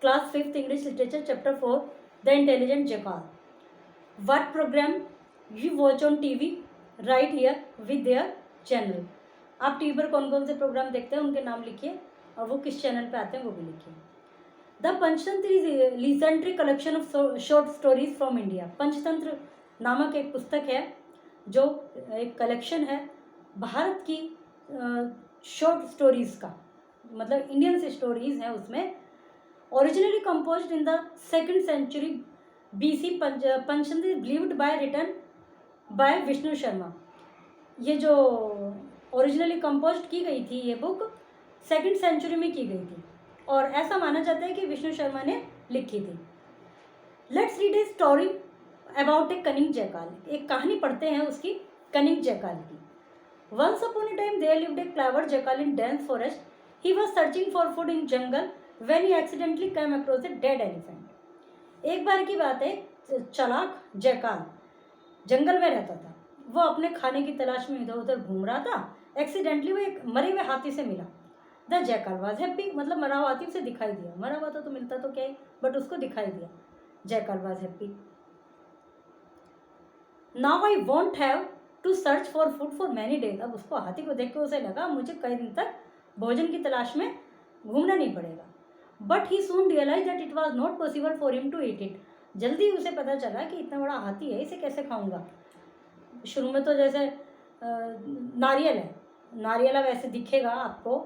Class 5th English Literature, Chapter 4, The Intelligent Jackal. What program you watch on TV? Right here with their channel. आप TV पर कौन कौन से programme देखते हैं उनके नाम लिखिए और वो किस चैनल पे आते हैं वो भी लिखिए. The Panchatantra is legendary collection of short stories from India. Panchatantra नामक एक पुस्तक है जो एक कलेक्शन है भारत की शॉर्ट स्टोरीज का, मतलब इंडियन से स्टोरीज हैं उसमें. Originally composed in the 2nd century BC. Panchatantra believed by written by Vishnu Sharma. ये जो ओरिजिनली कंपोज्ड की गई थी ये बुक 2nd century में की गई थी और ऐसा माना जाता है कि विष्णु शर्मा ने लिखी थी. Let's read a story about a cunning jackal. एक कहानी पढ़ते हैं उसकी, कनिंग जैकाल की. Once upon a time there lived a clever jackal in dense forest. He was searching for food in jungle when he accidentally came across a dead elephant. एक बार की बात है, चालाक जैकाल जंगल में रहता था. वो अपने खाने की तलाश में इधर उधर घूम रहा था. एक्सीडेंटली वो एक मरे हुए हाथी से मिला. द जैकाल वाज हैप्पी, मतलब मरा हुआ हाथी उसे दिखाई दिया. मरा हुआ था तो मिलता तो क्या ही, बट उसको दिखाई दिया. Jackal was happy. Now I won't have to search for food for many days. अब उसको हाथी को देख के उसे लगा मुझे कई दिन तक भोजन की तलाश में घूमना नहीं पड़ेगा. But he soon realise that it was not possible for him to eat it. जल्दी उसे पता चला कि इतना बड़ा हाथी है, इसे कैसे खाऊंगा. शुरू में तो जैसे नारियल है, नारियल वैसे दिखेगा आपको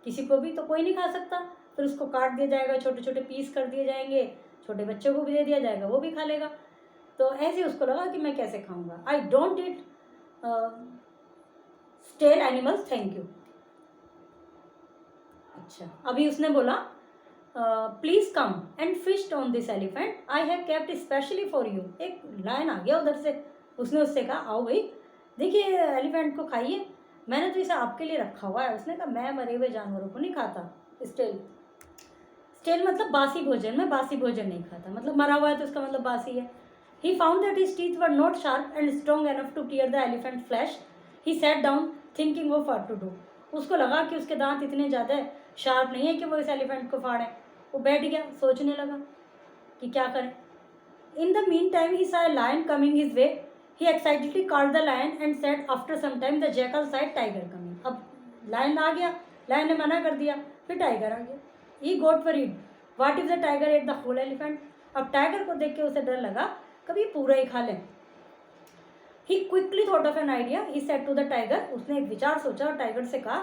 किसी को भी तो कोई नहीं खा सकता. फिर उसको काट दिया जाएगा, छोटे छोटे पीस कर दिए जाएंगे, छोटे बच्चों को भी दे दिया जाएगा, वो भी खा लेगा. तो ऐसे उसको लगा कि मैं कैसे खाऊंगा. I don't eat stale animals, thank you. अच्छा, अभी उसने बोला please come and feast on this elephant I have kept specially for you. एक लायन आ गया उधर से, उसने उससे कहा आओ भाई देखिए एलिफेंट को खाइए, मैंने तो इसे आपके लिए रखा हुआ है. उसने कहा मैं मरे हुए जानवरों को नहीं खाता. स्टेल, स्टेल मतलब बासी भोजन. मैं बासी भोजन नहीं खाता, मतलब मरा हुआ है तो उसका मतलब बासी है. He found that his teeth were not sharp and strong enough to tear the elephant flesh. He sat down thinking of what to do. उसको लगा कि उसके दांत इतने ज़्यादा शार्प नहीं है कि वो इस एलिफेंट को फाड़े. वो बैठ गया, सोचने लगा कि क्या करें. In the mean time he saw a lion coming his way. He excitedly called the lion and said after some time the jackal sight tiger coming. अब लायन आ गया, लायन ने मना कर दिया, फिर टाइगर आ गया. He got worried. What if the tiger ate the whole elephant? अब टाइगर को देख के उसे डर लगा कभी पूरा ही खा ले. He quickly thought of an idea. He said to the tiger. उसने एक विचार सोचा और टाइगर से कहा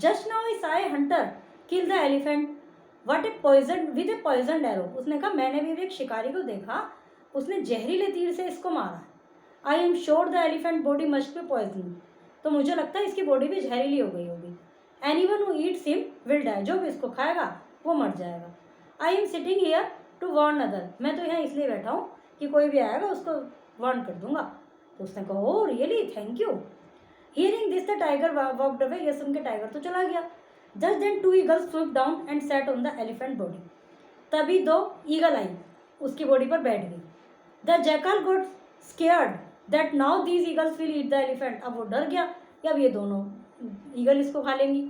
Just now I saw a hunter kill the elephant. What a poison with a poisoned arrow. उसने कहा मैंने भी एक शिकारी को देखा, उसने जहरीले तीर से इसको मारा. I am sure the elephant body must be poison. तो मुझे लगता है इसकी बॉडी भी जहरीली हो गई होगी. Anyone who eats him will die. जो भी इसको खाएगा वो मर जाएगा. I am sitting here to warn other. मैं तो यहाँ इसलिए बैठा हूँ कि कोई भी आएगा उसको वार्न कर दूंगा. तो उसने कहा oh really thank you. Hearing this the tiger walked away. ये सुन के टाइगर तो चला गया. Just then 2 eagles swoop down and set on the elephant body. तभी 2 ईगल आई, उसकी बॉडी पर बैठ गई. The jackal got scared that now these eagles will eat the elephant. अब वो डर गया कि अब ये दोनों ईगल इसको खा लेंगी.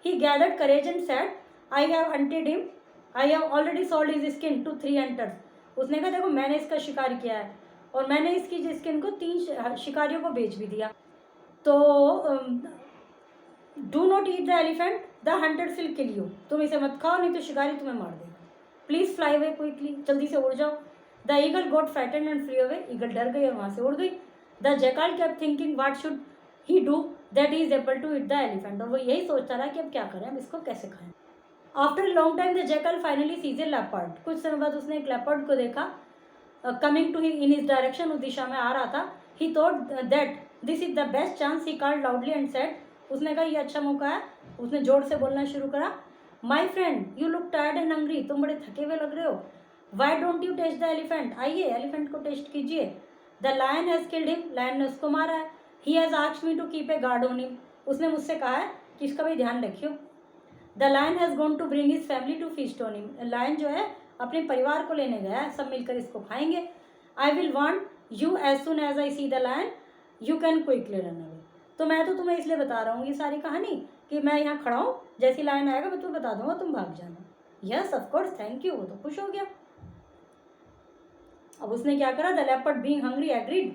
He gathered courage and said I have hunted him. I have already sold his skin to 3 hunters. उसने कहा देखो मैंने इसका शिकार किया है और मैंने इसकी स्किन को 3 शिकारियों को बेच भी दिया. तो do not eat the elephant the hunters will kill you. तुम इसे मत खाओ नहीं तो शिकारी तुम्हें मार देगा. Please fly away quickly. जल्दी से उड़ जाओ. The eagle got frightened and flee away. Eagle डर गई और वहाँ से उड़ गई. The jackal kept thinking what should he do that he is able to eat the elephant. और वो यही सोचता रहा कि अब क्या करें, अब इसको कैसे खाएं. After long time the jackal finally sees a leopard. कुछ समय बाद उसने एक लेपर्ड को देखा coming to in his direction. उस दिशा में आ रहा था. He thought that this is the best chance. He called loudly and said. उसने कहा ये अच्छा मौका है. उसने जोर से बोलना शुरू करा my friend you look tired and hungry. तुम बड़े थके हुए लग रहे हो. Why don't you taste the elephant. आइए एलिफेंट को टेस्ट कीजिए. The lion has killed him. Lion ने उसको मारा है. He has asked me to keep a guard on him. उसने मुझसे कहा है कि इसका भी ध्यान रखियो. The lion has gone to bring his family to feast on him. Lion जो है अपने परिवार को लेने गया है, सब मिलकर इसको खाएंगे. I will want you as soon as I see the lion you can quickly run away. तो मैं तो तुम्हें इसलिए बता रहा हूँ ये सारी कहानी कि मैं यहाँ खड़ा हूँ, जैसी लायन आएगा मैं तुम्हें बता दूंगा, तुम भाग जाना. Yes of course thank you, वो तो खुश हो गया। अब उसने क्या करा, the leopard being hungry agreed,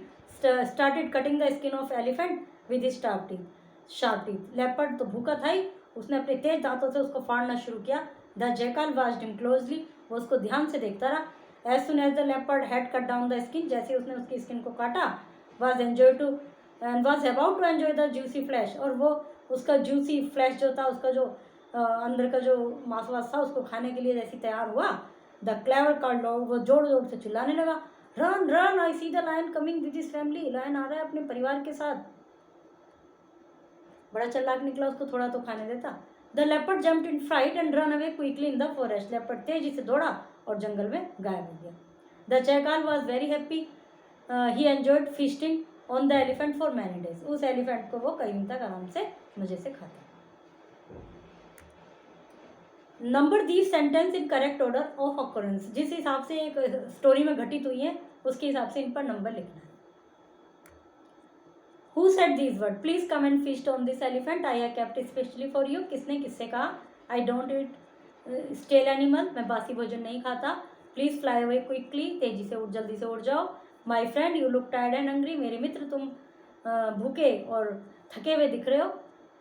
started cutting the skin of elephant with his sharp teeth. Leopard तो भूखा था ही, उसने अपने तेज दांतों से उसको फाड़ना शुरू किया। The jackal watched him closely, वो उसको ध्यान से देखता रहा। As soon as the leopard had cut down the skin, जैसे उसने उसकी स्किन को काटा, was enjoy to and was about to enjoy the juicy flesh, और वो उसका जूसी फ्लैश जो था, उसका जो अंदर का जो मांस वास था, उसको खाने के लिए जैसे तैयार हुआ, द क्लेवर कॉल्ड आउट, वो जोर जोर से चिल्लाने लगा, run run I see the lion coming with his family, lion आ रहा है अपने परिवार के साथ। बड़ा चालाक निकला, उसको थोड़ा तो खाने देता। The leopard jumped in fright and run away quickly in the forest, leopard तेजी से दौड़ा और जंगल में गायब हो गया। The jackal was very happy, he enjoyed feasting on the elephant for many days, उस एलिफेंट को वो कई दिन तक आराम से मजे से खाता। Number the sentence in correct order of occurrence, जिस हिसाब से एक स्टोरी में घटित हुई है उसके हिसाब से इन पर नंबर लिखना है। Who said these words? Please come and feast on this elephant. I have kept especially for you. किसने किससे कहा? I don't eat stale animal. मैं बासी भोजन नहीं खाता. Please fly away quickly. तेजी से उड़, जल्दी से उड़ जाओ. My friend, you look tired and hungry. मेरे मित्र, तुम भूखे और थके हुए दिख रहे हो.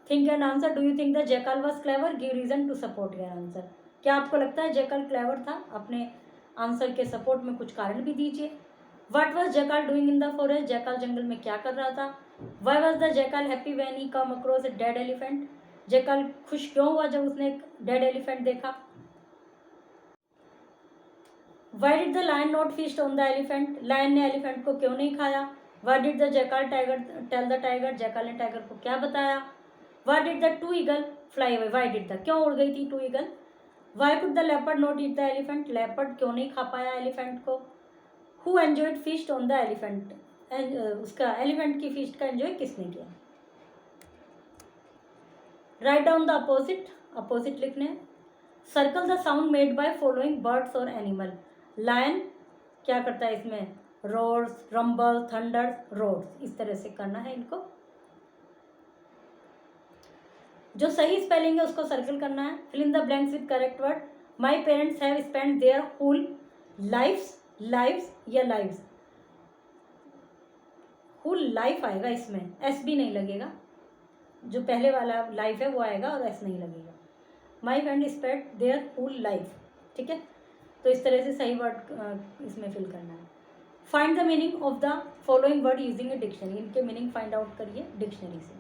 Think and answer. Do you think the jackal was clever? Give reason to support your answer. क्या आपको लगता है जैकल क्लेवर था? अपने आंसर के सपोर्ट में कुछ कारण भी दीजिए. What was jackal doing in the forest? Jackal जंगल में क्या कर रहा था? Why was the jackal happy when he come across a dead elephant? Jackal खुश क्यों हुआ जब उसने एक डेड एलिफेंट देखा? Why did the lion not feast on the elephant? Lion ने एलिफेंट को क्यों नहीं खाया? Why did the jackal tell the tiger? Jackal ने टाइगर को क्या बताया? Why did the two eagle fly away? Why did the, क्यों उड़ गई थी two eagle? Why could the leopard not eat the elephant? Leopard क्यों नहीं खा पाया एलिफेंट को? Who enjoyed feast on the elephant? उसका एलिफेंट की फीस्ट का एंजॉय किसने किया? Write down the opposite, opposite लिखने। Circle the sound made by following birds और एनिमल। लायन क्या करता है इसमें? रोर्स, रंबल, थंडर, रोर्स, इस तरह से करना है इनको। जो सही स्पेलिंग है उसको सर्कल करना है। Fill in the blanks with correct word. My parents have spend their whole lifes, lives या लाइव्स, होल लाइफ आएगा इसमें, एस भी नहीं लगेगा, जो पहले वाला लाइफ है वो आएगा और एस नहीं लगेगा। My friend spend their whole life, ठीक है। तो इस तरह से सही वर्ड इसमें फिल करना है। Find the meaning of the following word using a dictionary, इनके मीनिंग फाइंड आउट करिए डिक्शनरी से।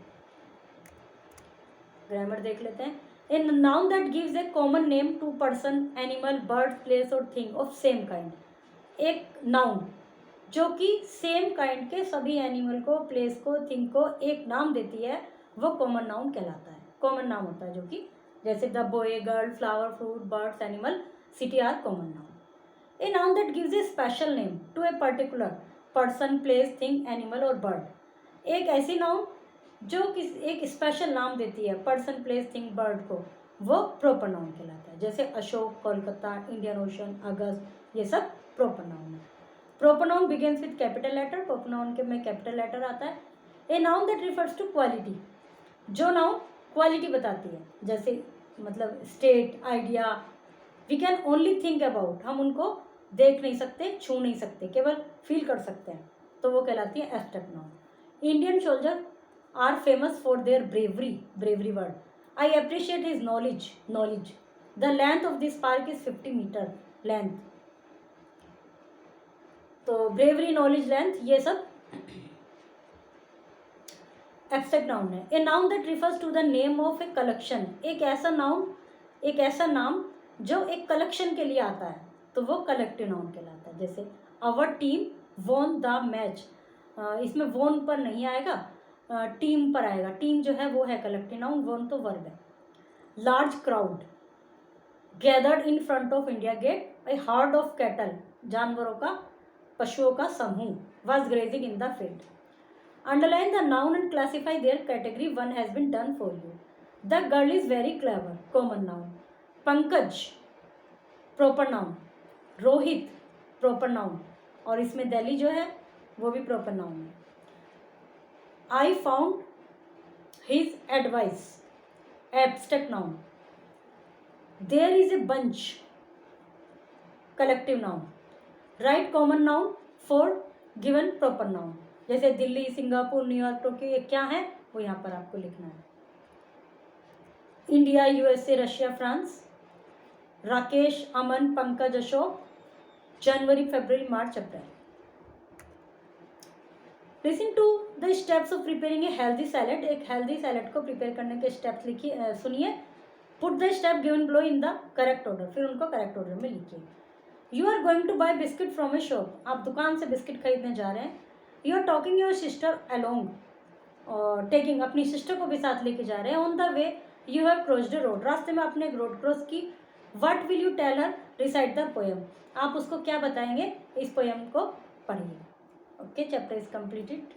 ग्रामर देख लेते हैं। A noun that gives a common name to person, animal, bird, place और थिंग ऑफ सेम काइंड। एक noun जो कि सेम काइंड के सभी एनिमल को, प्लेस को, थिंग को एक नाम देती है, वो कॉमन नाउन कहलाता है। कॉमन नाम होता है जो कि जैसे the boy, girl, flower, fruit, birds, animal, city are common noun. A noun that gives a special name to a particular person, place, thing, animal और बर्ड। एक ऐसी नाउन जो किस एक स्पेशल नाम देती है पर्सन, प्लेस, थिंग, बर्ड को, वो प्रॉपर नाउन कहलाता है। जैसे अशोक, कोलकाता, इंडियन ओशन, अगस्त, ये सब प्रॉपर नाउन है। Proper noun begins with capital letter, proper noun के में कैपिटल लेटर आता है। A noun that refers to quality, जो नाउन क्वालिटी बताती है, जैसे मतलब state, idea, we can only think about, हम उनको देख नहीं सकते, छू नहीं सकते, केवल फील कर सकते हैं, तो वो कहलाती है abstract noun. Indian soldier are famous for their bravery, bravery word. I appreciate his knowledge, knowledge. The length of this park is 50 metre length. तो ब्रेवरी, नॉलेज, लेंथ, ये सब एब्स्ट्रैक्ट नाउन है। A noun that refers to the name of a collection, एक ऐसा noun, एक ऐसा नाम जो एक कलेक्शन के लिए आता है, तो वो कलेक्टिव नाउन कहलाता है। जैसे our team won the match, इसमें वॉन पर नहीं आएगा, टीम पर आएगा। टीम जो है वो है कलेक्टिव नाउन, वॉन तो वर्ब है। Large crowd gathered in front of India Gate, a herd of cattle, जानवरों का, पशुओं का समूह, was grazing in the field. Underline the noun and classify their category, one has been done for you. The girl is very clever, common noun. Pankaj proper noun. Rohit proper noun, और इसमें दिल्ली जो है वो भी प्रॉपर नाउन है। I found his advice, abstract noun. There is a bunch collective noun, right common noun for given proper noun. जैसे Delhi, Singapore, New York, Tokyo, ये क्या है वो यहाँ पर आपको लिखना है। India, USA, Russia, France. Rakesh, Aman, Pankaj, Ashok. जनवरी, फरवरी, मार्च, अप्रैल। Listen to the steps of preparing a healthy salad. एक हेल्दी सैलेड को प्रिपेयर करने के स्टेप्स लिखिए, सुनिए। Put the step given below in the correct order, फिर उनको करेक्ट ऑर्डर में लिखिए। You are going to buy biscuit from a shop, आप दुकान से बिस्किट खरीदने जा रहे हैं। You are talking your sister along, और टेकिंग, अपनी सिस्टर को भी साथ लेके जा रहे हैं। On the way you have crossed a road, रास्ते में आपने एक रोड क्रॉस की। What will you tell her, recite the poem, आप उसको क्या बताएंगे, इस पोएम को पढ़िए। Okay, chapter is completed.